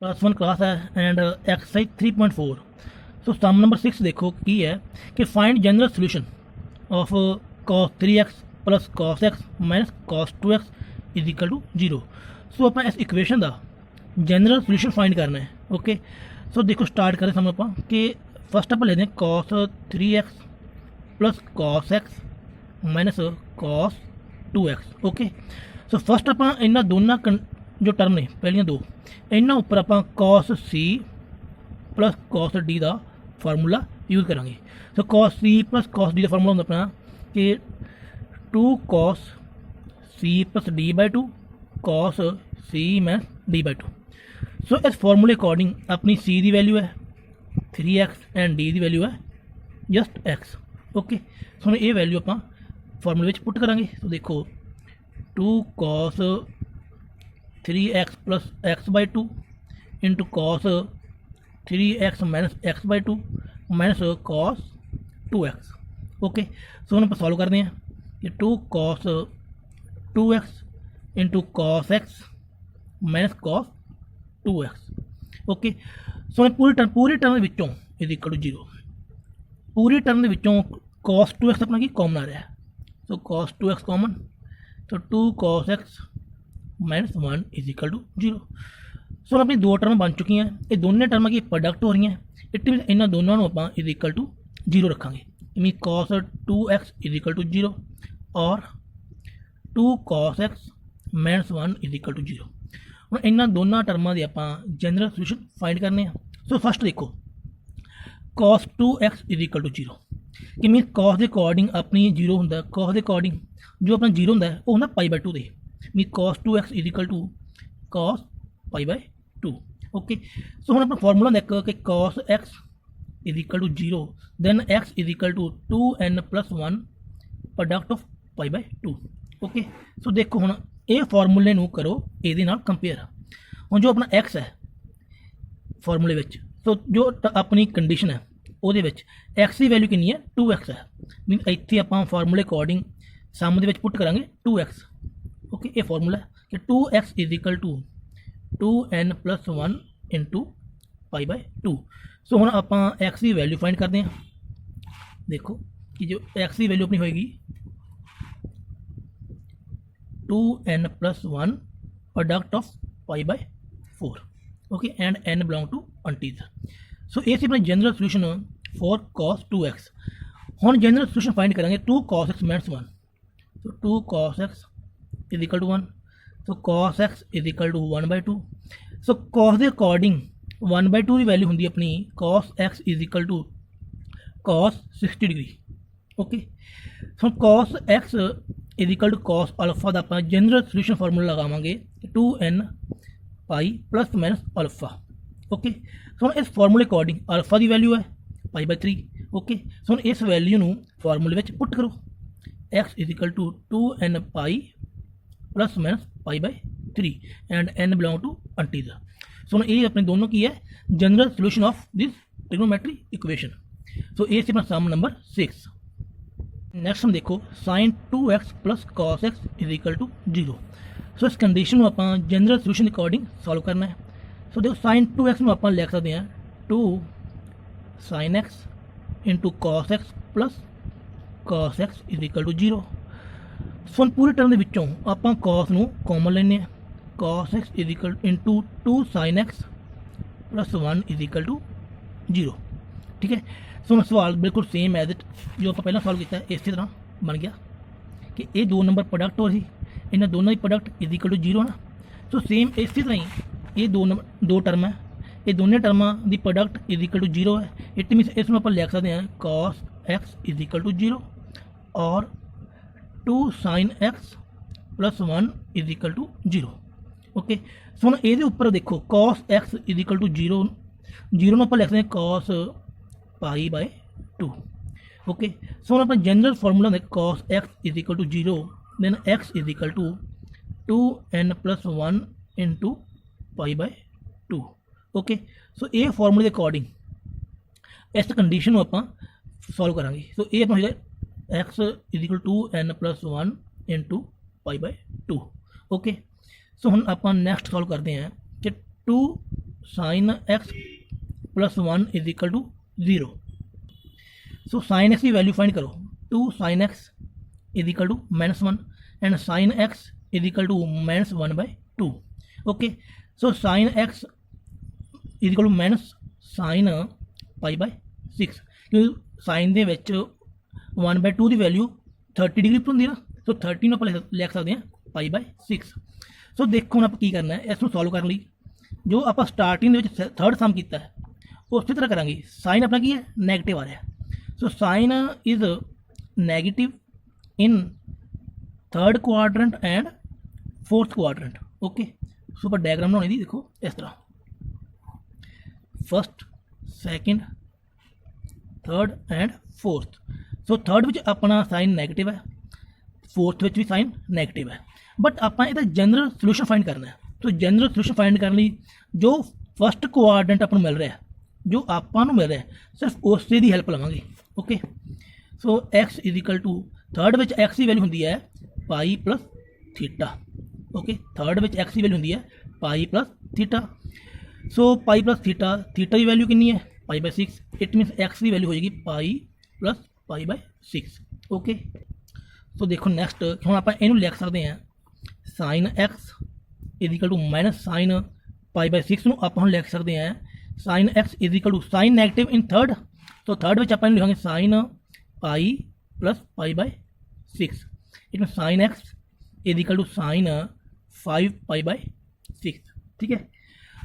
Class 1 class है and exercise 3.4। So sum number 6 देखो की है कि find general solution of cos 3x plus cos x minus cos 2x is equal to 0। So आप इस equation का जनरल सोल्यूशन फाइंड करना है। ओके सो देखो स्टार्ट करें समय आप कि फर्स्ट आप लेते हैं cos 3x plus cos x minus cos 2x। Okay so first आप इन्होंने दोनों जो टर्म ने पहलियां दो इन्होंने उपर आप cos c plus cos d का फार्मूला यूज़ करा। सो cos c plus cos d का फार्मूला होंगे अपना कि 2 cos c plus d by 2 cos c minus d by 2। सो इस फार्मूले अकॉर्डिंग अपनी c की वैल्यू है 3x एंड d की वैल्यू है जस्ट x। ओके सो ये वैल्यू आप फार्मूले में पुट करा। तो देखो 2 cos 3x plus x by 2 into cos 3x minus x by 2 minus cos 2x। Okay so हम सॉल्व करते हैं कि 2 cos 2x into cos x minus cos 2x। Okay सो पूरी टर्म विचों इज इक्वल टू 0। पूरी टर्म विचों cos 2x अपना की कॉमन आ रहा है। सो cos 2x कॉमन तो 2 cos x minus 1 is equal to 0। So अपनी दो टर्म बन चुकी हैं। ये दोनों टर्म की प्रोडक्ट हो रही हैं। इट मीन इन्होंने दोनों को आप इज इक्वल टू 0 रखा। Mean cos 2x is equal to 0 और 2 cos x minus 1 is equal to 0। हम इन्होंने दोनों टर्मां के आप जनरल सोल्यूशन फाइंड करने हैं। सो फस्ट देखो cos 2x is equal to 0 कि मीन cos के अकॉर्डिंग अपनी 0 होंगे। cos के अकॉर्डिंग जो अपना 0 होंगे वो होंगे पाई बाई 2 के। Mean cos 2x is equal to cos pi by 2। Okay so हम अपना फॉर्मूला देखो कि cos x is equal to 0 then x is equal to 2n plus 1 product of pi by 2। Okay so देखो हम ये फॉर्मूले को करो ये कंपेयर। हम जो अपना x है फॉर्मूले में सो जो अपनी कंडीशन है वो x की वैल्यू कितनी है 2x है। मीन इतने आप फॉर्मूले अकॉर्डिंग सम के पुट करा 2x। ओके ये फॉर्मूला है कि 2x is equal to 2n plus 1 into pi by 2। So हम आप x की वैल्यू फाइंड करते हैं। देखो कि जो x की वैल्यू अपनी होएगी 2n plus 1 product of pi by 4। Okay and n belong to integers. So ये अपना general solution for cos 2x। हम जनरल सोल्यूशन फाइंड करेंगे 2 cos x minus 1। So 2 cos x is equal to 1। So cos x is equal to 1 by 2। So cos के according 1 by 2 की value होंगी अपनी cos x is equal to cos 60 degree. Okay so cos x is equal to cos alpha का आप general solution formula लगावे 2n pi plus minus alpha. Okay so इस फार्मूले according alpha की value है पाई बाई 3। ओके सो इस value को फार्मूले में पुट करो x is equal to 2n pi plus minus pi by 3 and n belong to integers. So ये अपने दोनों की है general solution of this trigonometry equation. So ये अपना सम नंबर 6। नेक्स्ट हम देखो sin 2x plus cos x is equal to 0। So इस कंडीशन को आप जनरल सोल्यूशन अकॉर्डिंग सॉल्व करना है। सो देखो sin 2x में आप लिख सकते हैं 2 sin x into cos x plus cos x is equal to 0। So पूरी टर्म के विचों आप cos को कॉमन लेने cos x is equal into 2 sin x plus 1 is equal to 0। ठीक है सो सवाल बिल्कुल सेम एज इट जो आप पहला सॉल्व किया इस तरह बन गया कि ये 2 नंबर प्रोडक्ट हो रही इन्हें दोनों ही प्रोडक्ट इज इक्वल टू 0 ना। सो सेम इस तरह ही ये 2 टर्म है ये दोनों टर्मां की प्रोडक्ट इज इक्वल टू 0 है। इट मीनस इसमें आप लिख सकते हैं cos x is equal to 0 और 2 sin x plus 1 is equal to 0। Okay so हम ये उपर देखो cos x is equal to 0 0 आप लिख सकते हैं cos pi by 2। Okay so हम अपना general formula cos x is equal to 0 then x is equal to 2n plus 1 into pi by 2। Okay so ये फार्मूले के अकॉर्डिंग इस कंडीशन को आप सॉल्व करा। सो ये अपना x is equal to 2n plus 1 into pi by 2। Okay so हम आप नैक्सट सॉल्व करते हैं कि 2 sine x plus 1 is equal to 0। So sine x की वैल्यू फाइंड करो, 2 sine x is equal to -1 and sine x is equal to -1/2। Okay, so sine x is equal to minus sine π/6 क्योंकि sign ਦੇ ਵਿੱਚ 1/2 ਦੀ value 30 degree ਪਰ ਹੁੰਦੀ ਨਾ, ਸੋ 30 ਨੂੰ ਆਪਾਂ ਲਿਖ ਸਕਦੇ ਹਾਂ π/6। ਸੋ ਦੇਖੋ ਹੁਣ ਆਪਾਂ ਕੀ ਕਰਨਾ ਹੈ, ਇਸ ਨੂੰ ਸੋਲਵ ਕਰਨ ਲਈ ਜੋ ਆਪਾਂ ਸਟਾਰਟਿੰਗ ਦੇ ਵਿੱਚ ਥਰਡ ਸਮ ਕੀਤਾ ਹੈ ਉਸੇ ਤਰ੍ਹਾਂ ਕਰਾਂਗੇ। ਸਾਈਨ ਆਪਣਾ ਕੀ ਹੈ, ਨੈਗੇਟਿਵ ਆ ਰਿਹਾ, so sine is negative in third quadrant and fourth quadrant. Okay, so पर डायग्राम बनाने दी, देखो इस तरह first second third and fourth. So third विच अपना साइन नैगेटिव है, फोर्थ विच भी साइन नैगेटिव है, बट आपां इहदा जनरल सोल्यूशन फाइंड करना है। तो जनरल सोल्यूशन फाइंड करने लई जो फर्स्ट क्वाड्रेंट आपां नूं मिल रहा है, जो आपां नूं मिल रहा है, सिर्फ उसे दी हेल्प लवांगे। Okay, so x is equal to third विच एक्स की वैल्यू हुंदी है pi plus theta. Okay, third विच एक्स की वैल्यू हुंदी है pi plus theta. So pi plus theta, theta की वैल्यू कितनी है π/6, इट मीनस एक्स की वैल्यू हो जाएगी पाई प्लस π/6। ओके, सो देखो नैक्सट हम आप इनू लिख सकते हैं sine x is equal to minus sine π/6 ਨੂੰ ਆਪਾਂ ਹੁਣ ਲਿਖ ਸਕਦੇ हैं sine x is equal to sine negative in third, तो थर्ड विच आप लिखांगे sine pi plus π/6, it mean sine x is equal to sine 5π/6। ठीक है,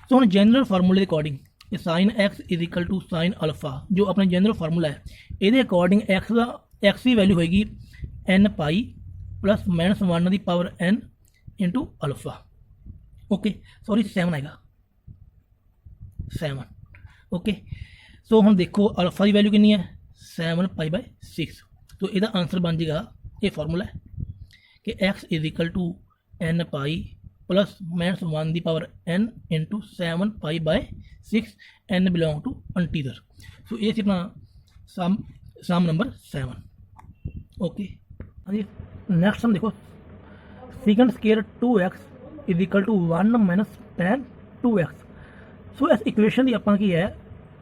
सो हम जनरल फार्मूले के according sine x is equal to sine alpha जो अपना जनरल फार्मूला है, ये अकॉर्डिंग एक्स की वैल्यू होएगी n पाई प्लस -1 की power n into alpha. Okay, sorry 7 आएगा 7। ओके, सो हम देखो अल्फा की वैल्यू कितनी है 7π/6, तो यदा आंसर बन जाएगा ये फार्मूला है कि x is equal to n pi plus -1 की power n into 7π/6, n belong to integer. So ये अपना सम नंबर 7। ओके, हाँ जी, नैक्सट हम देखो second square 2x is equal to 1 minus tan 2x। सो इस इक्वेशन की अपना की है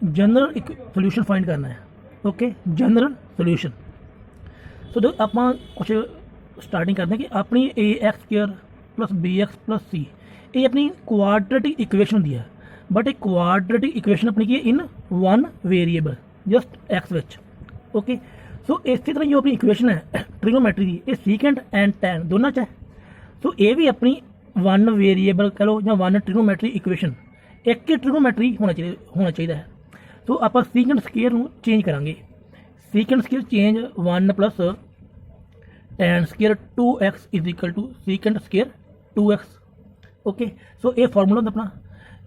जनरल सोल्यूशन फाइंड करना है। Okay, general solution. सो देखो आप कुछ स्टार्टिंग करते हैं कि अपनी a x square plus b x plus c ये अपनी क्वाड्रेटिक इक्वेशन होती है, बट एक क्वाड्रेटिक इक्वेशन अपनी की है in one variable just x विच। ओके, सो इसी तरह जो अपनी इक्वेशन है ट्रिगोनोमेट्री की, ये सीकेंट एंड टैन दोनों च है। सो ये भी अपनी वन वेरीएबल कह लो या वन ट्रिगोनोमेट्री इक्वेशन, एक ही ट्रिगोनोमेट्री होना चाहिए है। सो आप सीकेंट स्केयर चेंज करांगे, secant square change 1 plus tan square 2x is equal to secant square 2x। Okay, so ये फार्मूला अपना,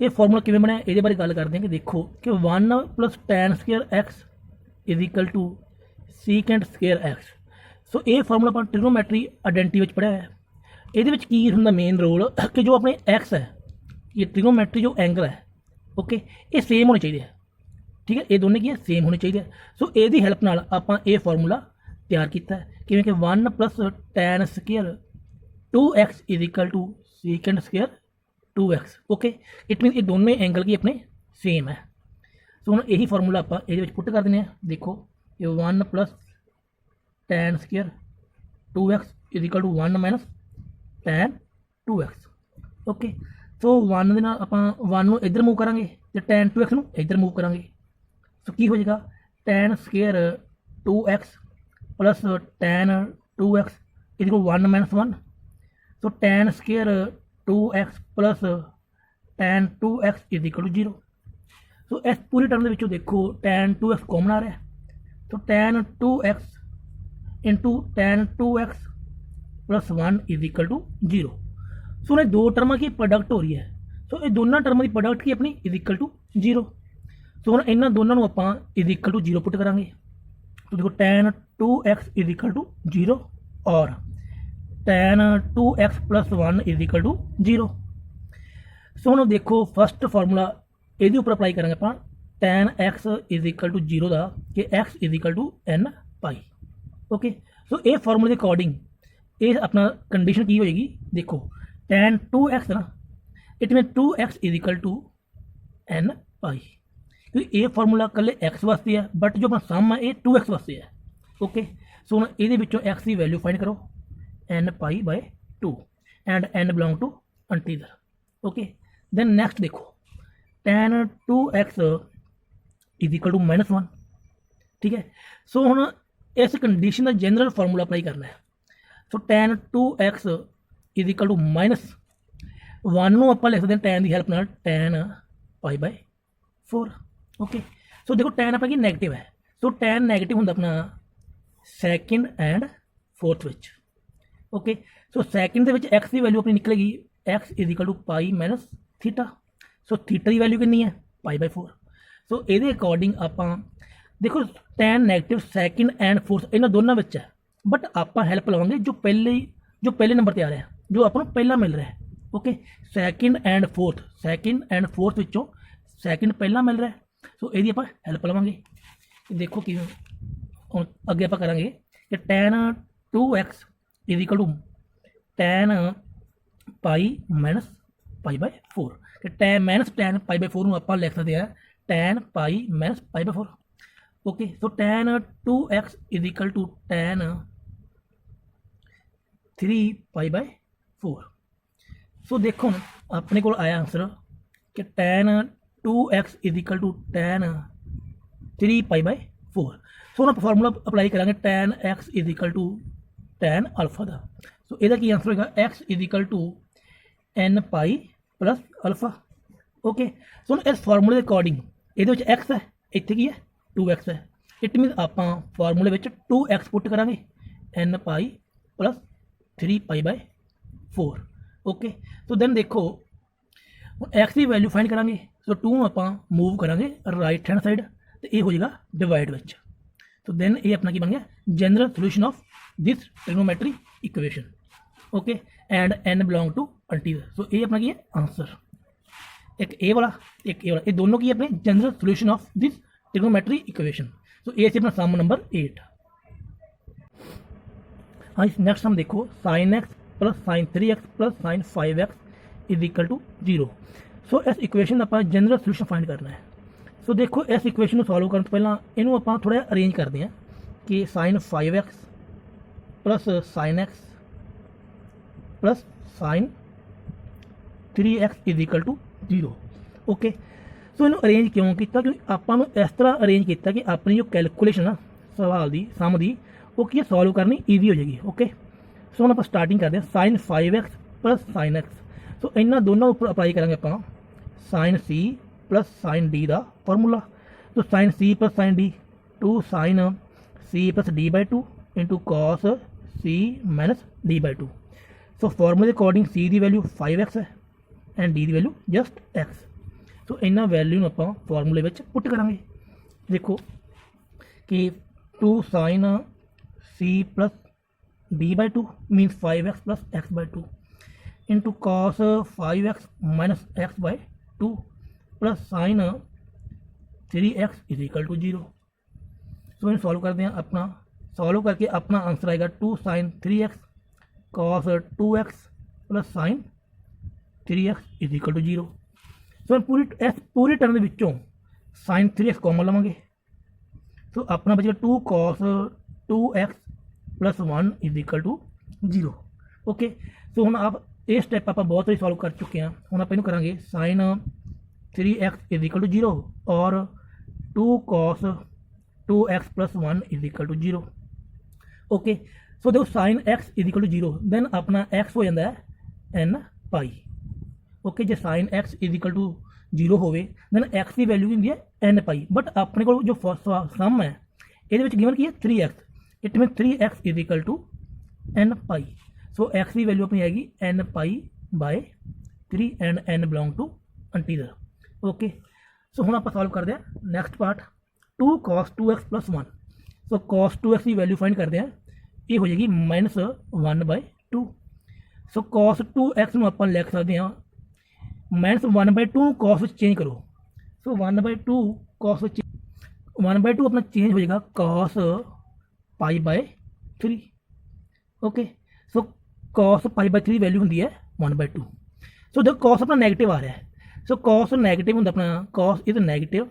ये फार्मूला किवें बनया ये बारे गल करते हैं कि देखो कि 1 plus tan square x is equal to secant square x। सो ये फार्मूला अपन ट्रिगोनोमेट्री आइडेंटिटी में पढ़िया है। ये की होंदा मेन रोल कि जो अपने x है, ये ट्रिगोनोमेट्री जो एंगल है, ओके, ये सेम होने चाहिए। ठीक है, ये दोनों की है सेम होने चाहिए। सो ये हेल्प नाल आपां ये फार्मूला तैयार किया है कि 1 plus tan square 2x is equal to secant square 2x। Okay, it mean ये दोनों एंगल की अपने सेम है। सो हम यही फार्मूला आप ये पुट कर दें। देखो ये 1 plus tan square 2x is equal to 1 minus tan 2x। Okay, so 1 के आप 1 इधर मूव करा तो टैन 2x इधर मूव करा, सो की हो जाएगा tan square 2x plus tan 2x is equal 1 minus 1। So tan square 2x plus tan 2x is equal to 0। So इस पूरी टर्म के देखो टैन 2x कॉमन आ रहा है, तो tan 2x into tan 2x plus 1 is equal to 0। So उन्हें दो term की प्रोडक्ट हो रही है, सो ये दोनों टर्म की प्रोडक्ट की अपनी इज इक्वल टू 0। सो हम इन्होंने दोनों आप इज इक्वल टू 0 पुट करा। तो देखो tan 2x is equal to 0 और tan 2x plus 1 is equal to 0। So हम देखो फर्स्ट फार्मूला ये उपर अप्लाई करेंगे आप tan x is equal to 0 का कि x is equal to n pi. Okay, so ये फार्मूले के अकॉर्डिंग ये अपना कंडीशन की होएगी। देखो टैन 2x ना, it mean 2x is equal to n pi, ਕਿਉਂਕਿ ਇਹ ਫਾਰਮੂਲਾ ਇਕੱਲੇ x ਵਾਸਤੇ ਹੈ, ਬਟ ਜੋ ਆਪਣਾ ਸਮ ਹੈ ਇਹ 2x ਵਾਸਤੇ ਹੈ। ਓਕੇ, ਸੋ ਹੁਣ ਇਹਦੇ ਵਿੱਚੋਂ x ਦੀ ਵੈਲਿਊ ਫਾਈਂਡ ਕਰੋ, n pi by 2 and n belong to integer. Okay, then next ਦੇਖੋ tan 2x is equal to -1, ਠੀਕ ਹੈ। ਸੋ ਹੁਣ ਇਸ ਕੰਡੀਸ਼ਨ ਦਾ ਜਨਰਲ ਫਾਰਮੂਲਾ ਅਪਲਾਈ ਕਰਨਾ ਹੈ। So tan 2x is equal to -1 ਨੂੰ ਆਪਾਂ ਲਿਖ ਸਕਦੇ ਹਾਂ tan ਦੀ ਹੈਲਪ ਨਾਲ tan pi by 4। Okay, so ਦੇਖੋ tan ਆਪਣਾ ਕੀ ਨੈਗੇਟਿਵ ਹੈ, ਸੋ tan ਨੈਗੇਟਿਵ ਹੁੰਦਾ ਆਪਣਾ ਸੈਕਿੰਡ ਐਂਡ ਫੋਰਥ ਵਿੱਚ। ਓਕੇ, ਸੋ ਸੈਕਿੰਡ ਦੇ ਵਿੱਚ x ਦੀ ਵੈਲਿਊ ਆਪਣੀ ਨਿਕਲੇਗੀ x is equal to pi minus theta. So theta ਦੀ ਵੈਲਿਊ ਕਿੰਨੀ ਹੈ, ਪਾਈ ਬਾਈ 4। ਸੋ ਇਹਦੇ ਅਕੋਰਡਿੰਗ ਆਪਾਂ ਦੇਖੋ tan negative second and fourth ਇਹਨਾਂ ਦੋਨਾਂ ਵਿੱਚ ਹੈ, ਬਟ ਆਪਾਂ ਹੈਲਪ ਲਵਾਂਗੇ ਜੋ ਪਹਿਲੇ ਨੰਬਰ ਤੇ ਆ ਰਿਹਾ, ਜੋ ਆਪਾਂ ਨੂੰ ਪਹਿਲਾਂ ਮਿਲ ਰਿਹਾ। ਓਕੇ, ਸੈਕਿੰਡ ਐਂਡ ਫੋਰਥ ਵਿੱਚੋਂ ਸੈਕਿੰਡ ਪਹਿਲਾਂ ਮਿਲ ਰਿਹਾ, ਸੋ ਇਹਦੀ ਆਪਾਂ ਹੈਲਪ ਲਵਾਂਗੇ। ਦੇਖੋ ਕਿਵੇਂ ਹੁਣ ਅੱਗੇ ਆਪਾਂ ਕਰਾਂਗੇ ਕਿ tan 2x is equal to tan pi minus pi by 4, ਕਿ tan ਪਾਈ ਬਾਈ 4 ਨੂੰ ਆਪਾਂ ਲਿਖ ਸਕਦੇ ਹਾਂ tan pi minus pi by 4। Okay, so tan 2x is equal to tan 3 pi by 4। ਸੋ ਦੇਖੋ ਹੁਣ ਆਪਣੇ ਕੋਲ ਆਇਆ ਆਂਸਰ ਕਿ tan 2x is equal to tan 3 pi by 4। ਸੋ ਹੁਣ ਆਪਾਂ ਫਾਰਮੂਲਾ ਅਪਲਾਈ ਕਰਾਂਗੇ tan x is equal to tan alpha ਦਾ। ਸੋ ਇਹਦਾ ਕੀ ਆਂਸਰ ਹੋਏਗਾ, x is equal to n pi plus alpha. Okay, so ਹੁਣ ਇਸ ਫਾਰਮੂਲੇ ਦੇ ਅਕੋਰਡਿੰਗ ਇਹਦੇ ਵਿੱਚ x ਹੈ, ਇੱਥੇ ਕੀ ਹੈ 2x ਹੈ, ਇਟ ਮੀਨਸ ਆਪਾਂ ਫਾਰਮੂਲੇ ਵਿੱਚ 2x ਪੁੱਟ ਕਰਾਂਗੇ n pi plus 3 pi by 4। Okay, so then ਦੇਖੋ ਹੁਣ x ਦੀ ਵੈਲਿਊ ਫਾਈਂਡ ਕਰਾਂਗੇ, ਸੋ 2 ਨੂੰ ਆਪਾਂ ਮੂਵ ਕਰਾਂਗੇ ਰਾਈਟ ਹੈਂਡ ਸਾਈਡ ਤੇ ਇਹ ਹੋ ਜਾਏਗਾ ਡਿਵਾਈਡ ਵਿੱਚ। ਸੋ ਦੈਨ ਇਹ ਆਪਣਾ ਕੀ ਬਣ ਗਿਆ, general solution of this trigonometry equation. Okay, and n belong to integer. So ਇਹ ਆਪਣਾ ਕੀ ਹੈ ਆਂਸਰ, ਇੱਕ ਇਹ ਵਾਲਾ ਇੱਕ ਇਹ ਵਾਲਾ, ਇਹ ਦੋਨੋਂ ਕੀ ਆਪਣੇ general solution of this trigonometry equation. So ਇਹ ਸੀ ਆਪਣਾ ਸਮ ਨੰਬਰ 8। हाँ, नेक्स्ट हम देखो sin x plus sin 3x plus sin 5x is equal to 0। So इस इक्वेशन का आप जनरल सोल्यूशन फाइंड करना है। सो देखो इस इक्वेशन को सॉल्व करने तो पहला इनू आप थोड़ा अरेंज करते हैं कि sin 5x plus sin x plus sin 3x is equal to 0। Okay, so इनू अरेंज क्यों किया, क्योंकि आपको इस तरह अरेंज किया कि अपनी जो कैलकुलेशन आ सवाल की सम की वो की सॉल्व करनी ईजी हो जाएगी। ओके, सो हम आप स्टार्टिंग करते हैं sin 5x plus sin x। सो इन्होंने दोनों उपर अप्लाई करेंगे आप sin c plus sin d का फॉर्मूला। तो sin c plus sin d 2 sin c plus d by 2 into cos c minus d by 2। सो फॉर्मूले अकॉर्डिंग c की वैल्यू 5x है एंड d की वैल्यू जस्ट x। सो इन्होंने value आप फॉर्मूले में पुट करेंगे। देखो कि 2 sin c plus d by 2 means 5x plus x by 2 into cos 5x minus x by 2 plus sin 3x is equal to 0। So इन सॉल्व करते हैं, अपना सॉल्व करके अपना आंसर आएगा 2 sin 3x cos 2x plus sin 3x is equal to 0। So पूरी term के विचों sin 3x कॉमन लवेंगे। सो अपना बचेगा 2 cos 2x plus 1 is equal to 0। Okay, so हम आप ये स्टैप आप बहुत बार सॉल्व कर चुके हैं। हम आप करा sin 3x is equal to 0 और 2 cos 2x plus 1 is equal to 0। Okay, so देखो sin x is equal to 0 then अपना x हो जाता है n पाई। ओके, जो sin x is equal to 0 होवे दैन x की वैल्यू होती है n पाई, बट अपने को जो सम है ये गिवन की है 3x, it mean 3x is equal to n pi. So x की वैल्यू अपनी आएगी n pi by 3 and n belong to integer. Okay, so हम आप सॉल्व करते हैं next part 2 cos 2x plus 1। So cos 2x की value find करते हैं, ये हो जाएगी minus 1 bye 2। So cos 2x में आप लिख सकते हैं माइनस 1 बाय 2 cos चेंज करो। सो 1 बाय 2 cos 1 बाय 2 अपना चेंज हो जाएगा cos pi by 3। Okay, so cos pi by 3 value होती है 1 बाय 2। सो देखो cos अपना नैगेटिव आ रहा है, ਸੋ cos ਨੈਗੇਟਿਵ ਹੁੰਦਾ ਆਪਣਾ, cos is negative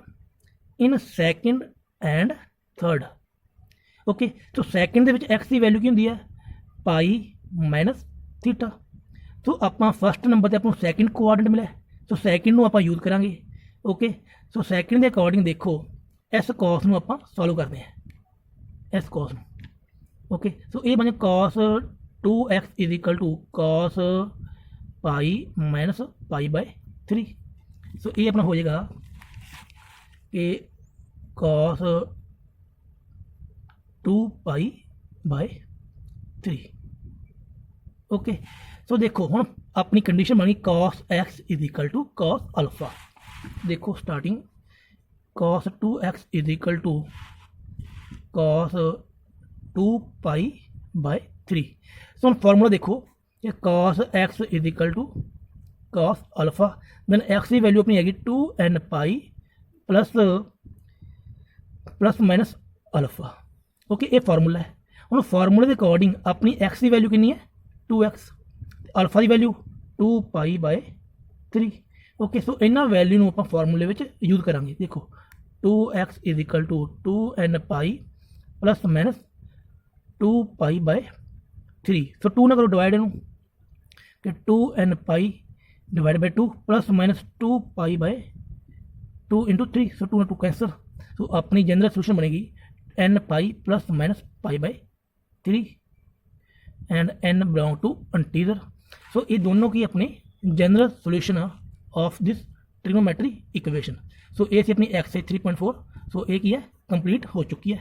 in second and third. Okay, so second ਦੇ ਵਿੱਚ x ਦੀ ਵੈਲਿਊ ਕੀ ਹੁੰਦੀ ਹੈ, ਪਾਈ ਮਾਈਨਸ ਥੀਟਾ। ਸੋ ਆਪਾਂ ਫਸਟ ਨੰਬਰ ਤੇ ਆਪਾਂ ਨੂੰ ਸੈਕਿੰਡ ਕੋਆਰਡੀਨੇਟ ਮਿਲਿਆ, ਸੋ ਸੈਕਿੰਡ ਨੂੰ ਆਪਾਂ ਯੂਜ਼ ਕਰਾਂਗੇ। ਓਕੇ, ਸੋ ਸੈਕਿੰਡ ਦੇ ਅਕੋਰਡਿੰਗ ਦੇਖੋ ਇਸ cos ਨੂੰ ਆਪਾਂ ਸੋਲਵ ਕਰਦੇ ਹਾਂ, ਇਸ cos ਨੂੰ। ਓਕੇ, ਸੋ ਇਹ ਬਣੇ cos 2x is equal to cos pi minus pi by 3। So ਇਹ ਆਪਣਾ ਹੋ ਜਾਏਗਾ ਕਿ cos 2 Bhai by 3। Okay, so ਦੇਖੋ ਹੁਣ ਆਪਣੀ ਕੰਡੀਸ਼ਨ ਬਣੀ cos x is equal to cos alpha. ਦੇਖੋ starting cos 2x is equal to cos 2 pi by 3। So हम फॉर्मूला देखो कि cos x is equal to cos alpha, then x की value अपनी हैगी 2n pi plus minus alpha. Okay, ये formula है। हम फॉर्मूले के अकॉर्डिंग अपनी x की वैल्यू कितनी है 2x, अल्फा की value 2 pi by 3। Okay, so इन्हों वैल्यू आप फॉर्मूले में यूज करांगे। देखो 2x is equal to 2n pi plus minus 2 pi by 3। So 2 ना करो डिवाइड इनू कि 2n pi divide by 2 plus minus 2 pi by 2 into 3। So 2 ना 2 कैंसल। सो अपनी जनरल सोल्यूशन बनेगी n pi plus minus pi by 3 and n belong to integer. So ये दोनों की अपनी general solution of this trigonometry equation. So ये सी अपनी एक्सरसाइज 3.4। सो ये की है कंप्लीट हो चुकी है।